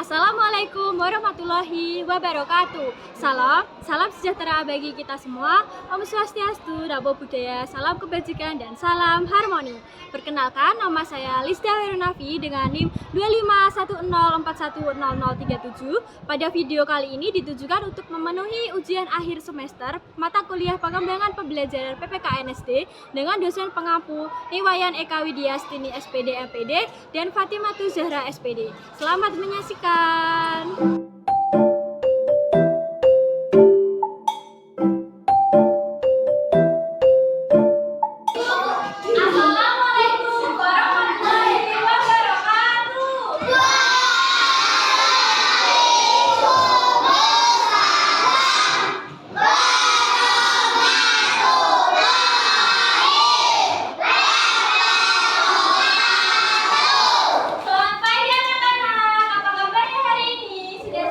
Assalamualaikum warahmatullahi wabarakatuh. Salam sejahtera bagi kita semua. Om Swastiastu, Namo Buddhaya, salam kebajikan dan salam harmoni. Perkenalkan, nama saya Lisda Herunafi dengan NIM 2510410037. Pada video kali ini ditujukan untuk memenuhi ujian akhir semester mata kuliah pengembangan pembelajaran PPKNSD dengan dosen pengampu Iwayan Eka Widya Stini SPD MPD dan Fatimatu Zahra SPD. Selamat menyaksikan. Assalamualaikum warahmatullahi wabarakatuh. Selamat pagi anak-anak. Apa kabarnya hari ini? Sudah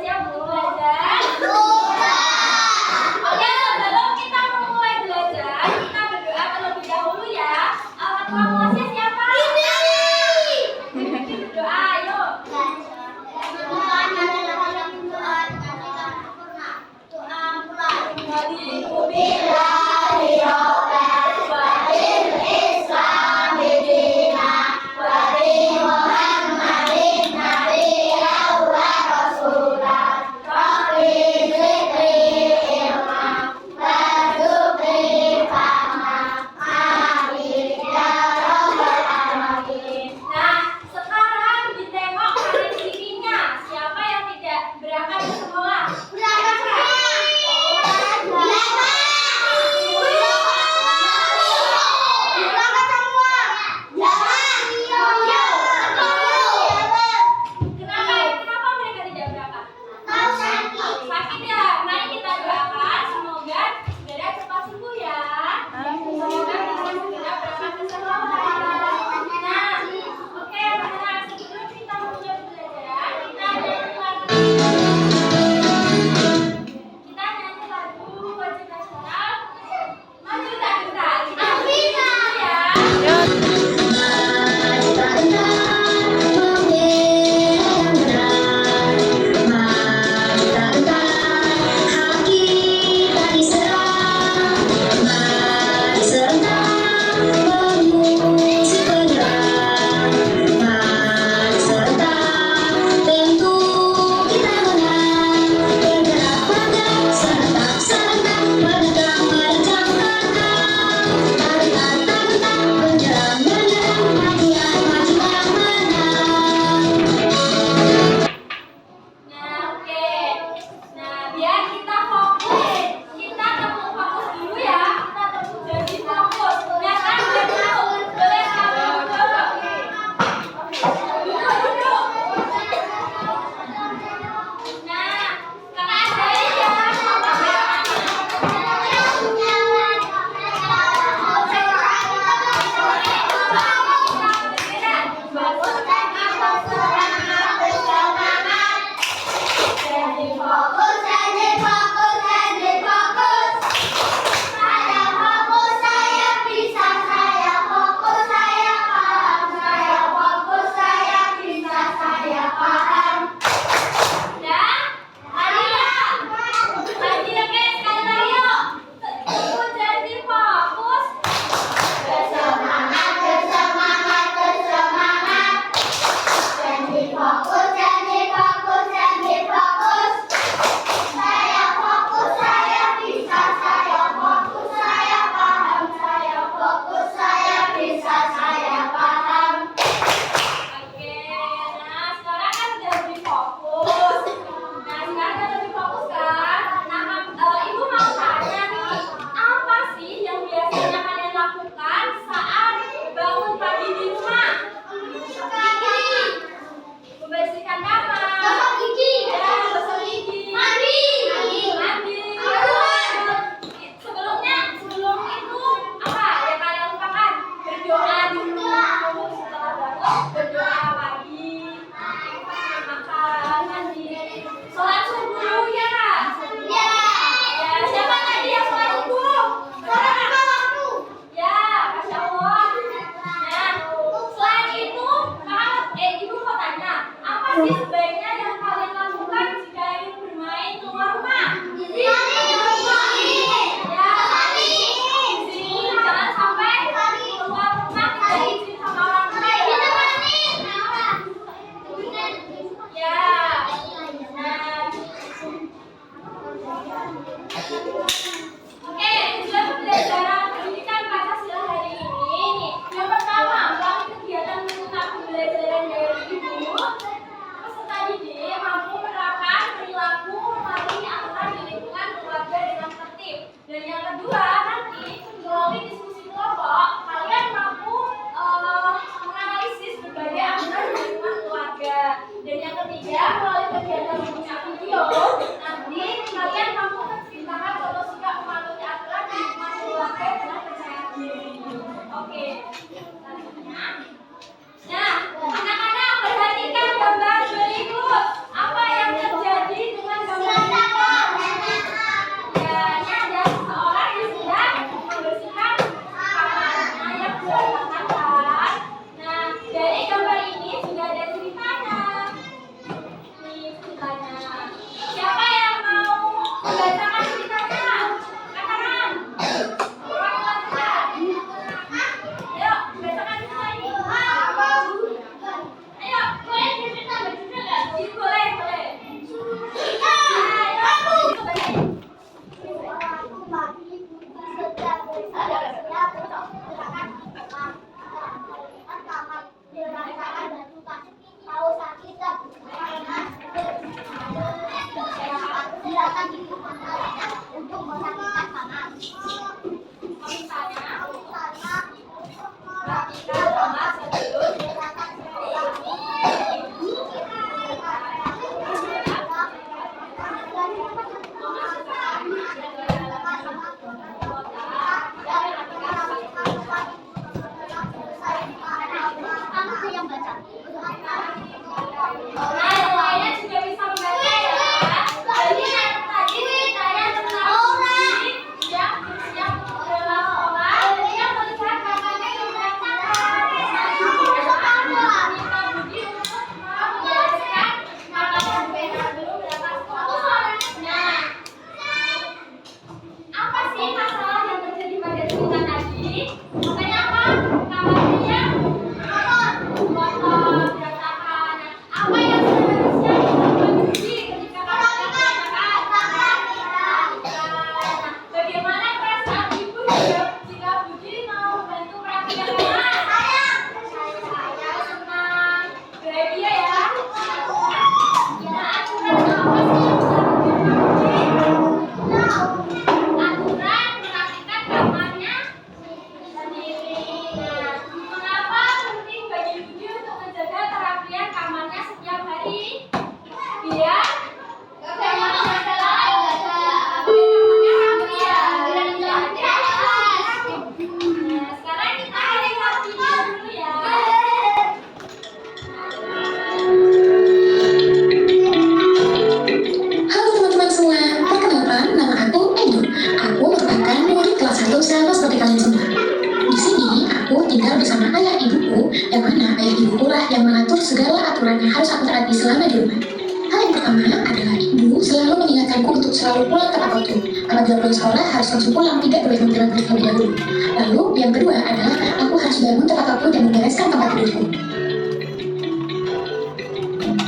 pertama adalah ibu selalu mengingatkanku untuk selalu pulang tepat waktu. Apabila pulang sekolah harus langsung pulang, tidak boleh memberi terlebih dahulu. Lalu yang kedua adalah aku harus bangun tepat waktu dan membereskan tempat tidurku.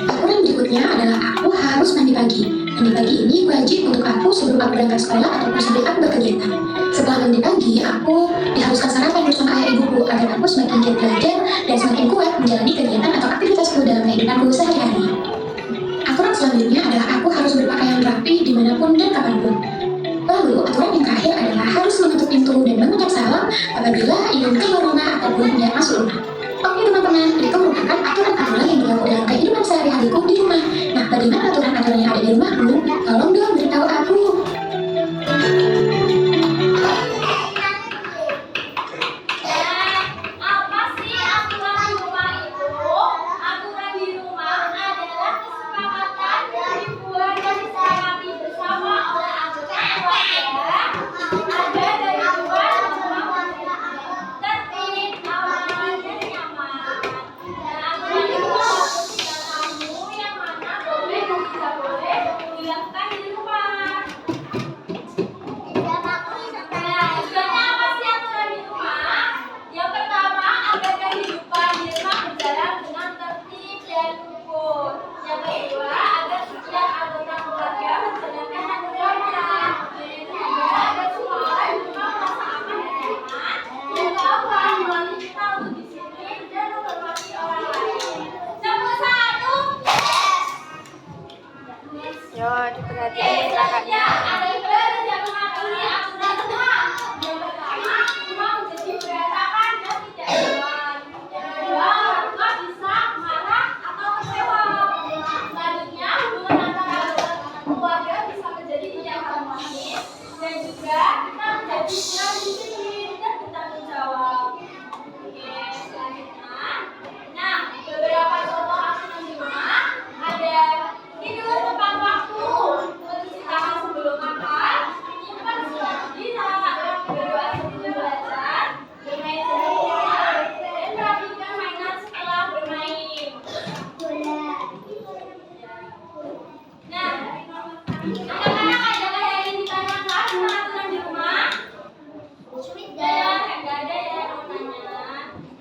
Aturan berikutnya adalah aku harus mandi pagi. Mandi pagi ini wajib untuk aku sebelum aku berangkat sekolah ataupun sebelum aku berkegiatan. Setelah mandi pagi, aku diharuskan sarapan bersama ayah ibuku agar aku semakin giat belajar dan semakin kuat menjalani kegiatan atau aktivitasku dalam kehidupanku sehari-hari. Aturan selanjutnya adalah aku harus berpakaian rapi dimanapun dan kapanpun. Lalu aturan yang terakhir adalah harus menutup pintu dan mengucap salam apabila ingin keluar rumah ataupun hendak masuk rumah. Oke teman-teman, itu merupakan aturan-aturan yang berlaku dalam kehidupan sehari-hariku di rumah. Nah, bagaimana aturan-aturan yang ada di rumahku? Tolong dong beritahu aku. Apa sih aturan di rumah itu? Aturan di rumah adalah kesepakatan yang dibuat dan disepakati bersama oleh anggota keluarga agar kehidupan rumah tertib, aman, dan nyaman. Dan aturan itu menyebutkan kamu yang mana boleh dan tidak boleh dilakukan di rumah. Nah, tujuannya apa sih aturan di rumah? Yang pertama, agar kehidupan di rumah berjalan dengan tertib dan rukun. Yang kedua, agar setiap anggota keluarga menjalankan aturannya. Yang ketiga, agar semua orang di rumah merasa aman dan nyaman. Yang keempat, melatih kita untuk disiplin dan menghormati orang lain. Nomor satu. Yo, diperhatikan Selanjutnya, kakaknya. ada yang yang mematuhi aturan rumah. Yang pertama, rumah menjadi berantakan dan tidak nyaman. Yang kedua, orang tua bisa marah atau kecewa. Selanjutnya, hubungan antara anggota keluarga bisa menjadi tidak harmonis dan juga kita menjadi kurang disiplin dan bertanggung jawab. Oke, selanjutnya. Nah, beberapa contoh aturan di rumah ada tidur tepat waktu, mencuci tangan sebelum makan, menyimpan surat tidak, berdoa sebelum belajar, bermain sendirian, dan merapikan mainan setelah bermain. Nah, anak-anak ada yang ingin ditanyakan tentang aturan di rumah? Nggak ada ya yang mau nanya.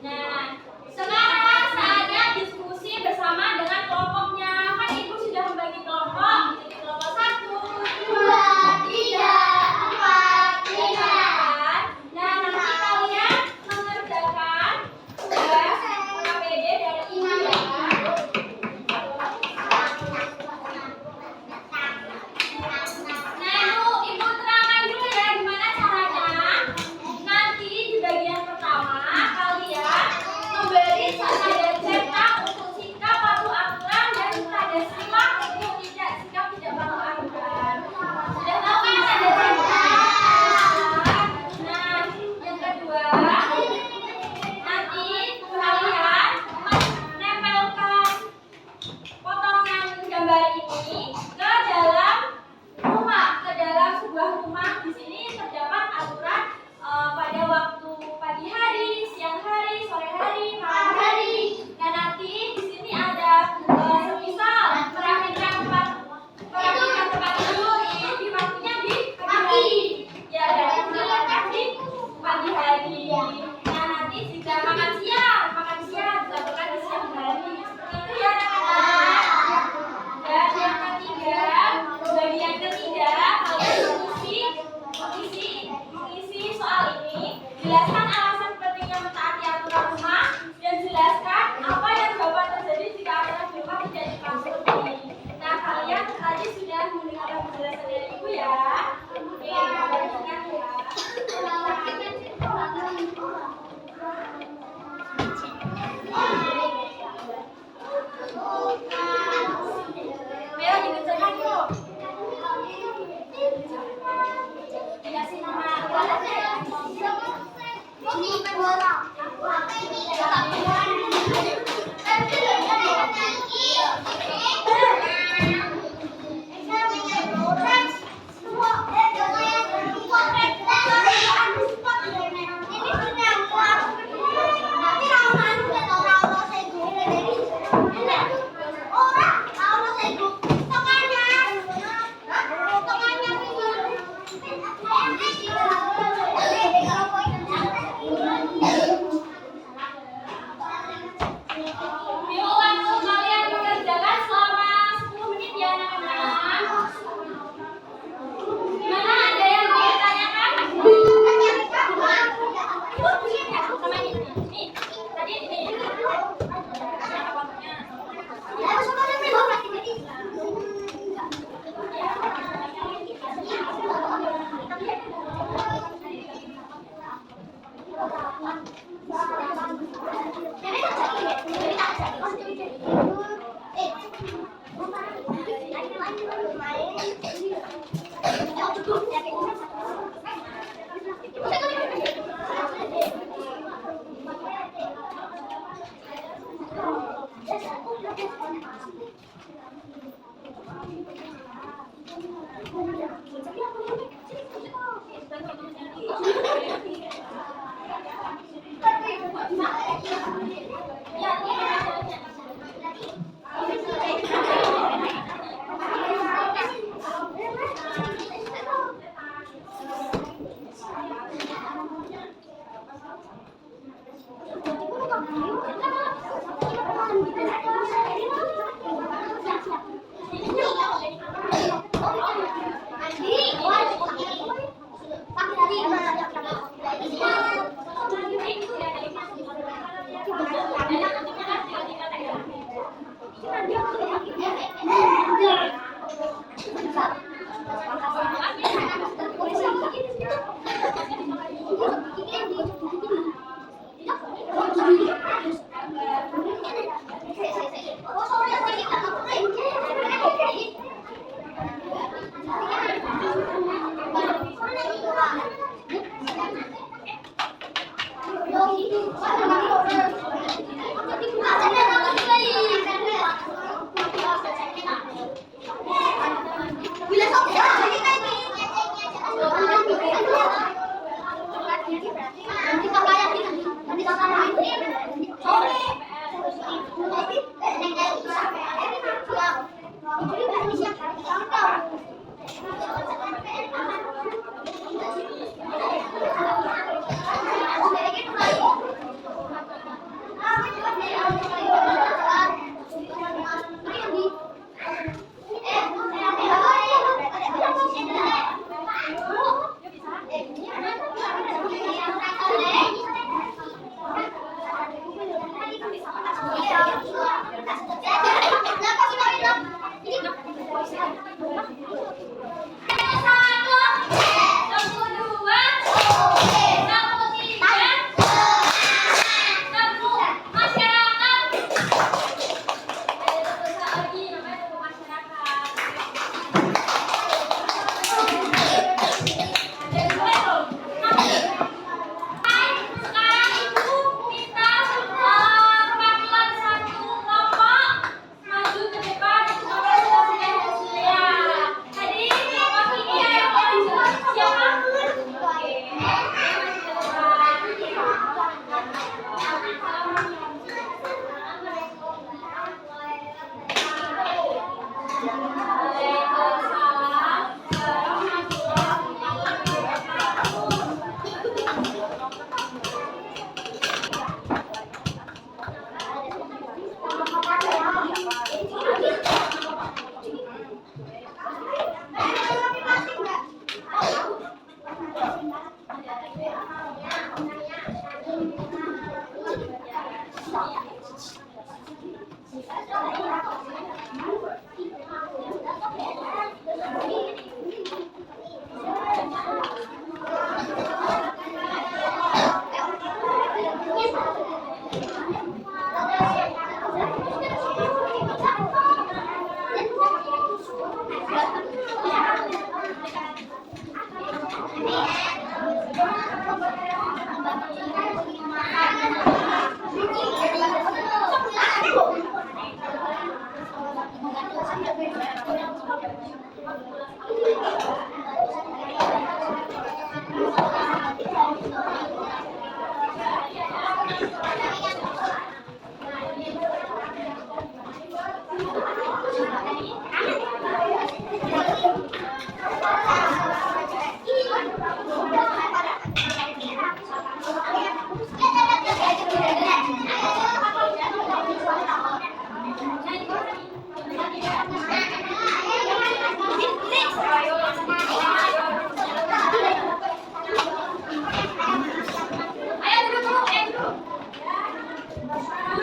Nah, sekarang saatnya diskusi bersama dengan kelompoknya. Kan ibu sudah membagi kelompok, jadi kelompok 1, 2, 3, 4, 5 kan? Nah, nanti kalian mengerjakan tugas KPD dari ibu ya kan? Nah, ibu terangkan dulu ya gimana caranya. Nanti di bagian pertama kalian memberi tanda cetak untuk sikap patuh aturan dan tanda silang untuk tidak patuh aturan. Sudah tahu kan tanda cetak? Nah, yang kedua nanti kalian menempelkan potongan gambar ini ke dalam rumah, ke dalam sebuah rumah. Di sini terdapat aturan pada waktu pagi hari, siang hari, sore hari, malam hari. Dan nanti di sini ada semisal merapikan tempat tidur ini di waktunya di pagi hari. Ya, dan dilakukan di pagi hari. Nah, nanti jika makan siang dilakukan di siang hari. Itu ya anak-anak. Dan yang ketiga,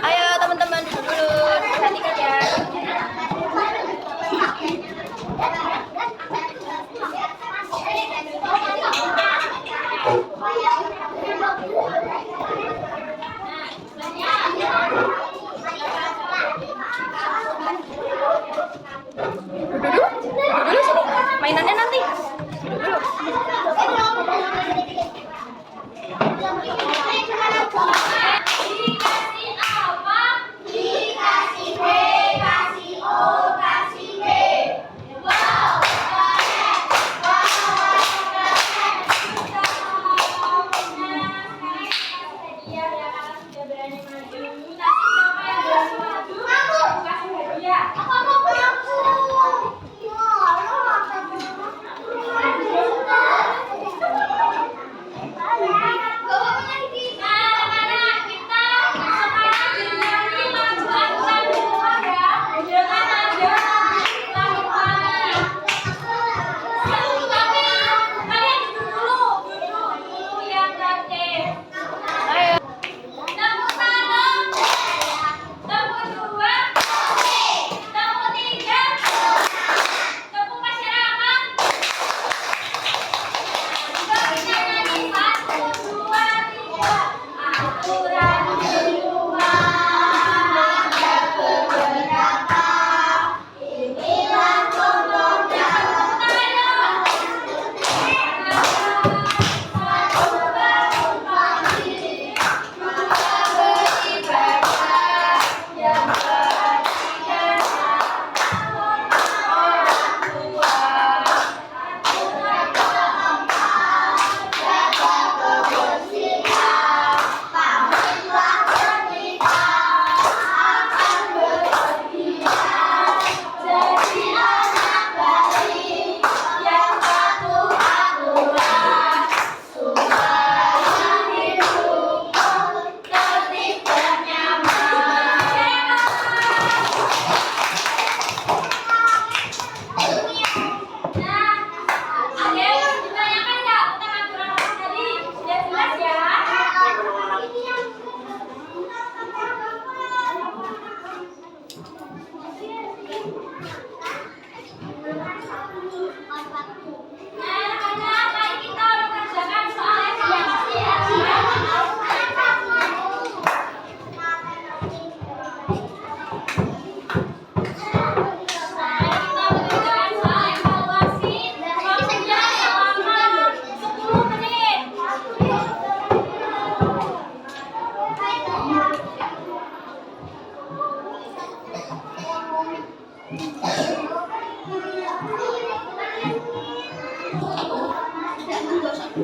Ayo teman-teman duduk dulu, perhatikan ya. Duduk dulu sini. Mainannya nanti. Duduk dulu.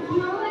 Mau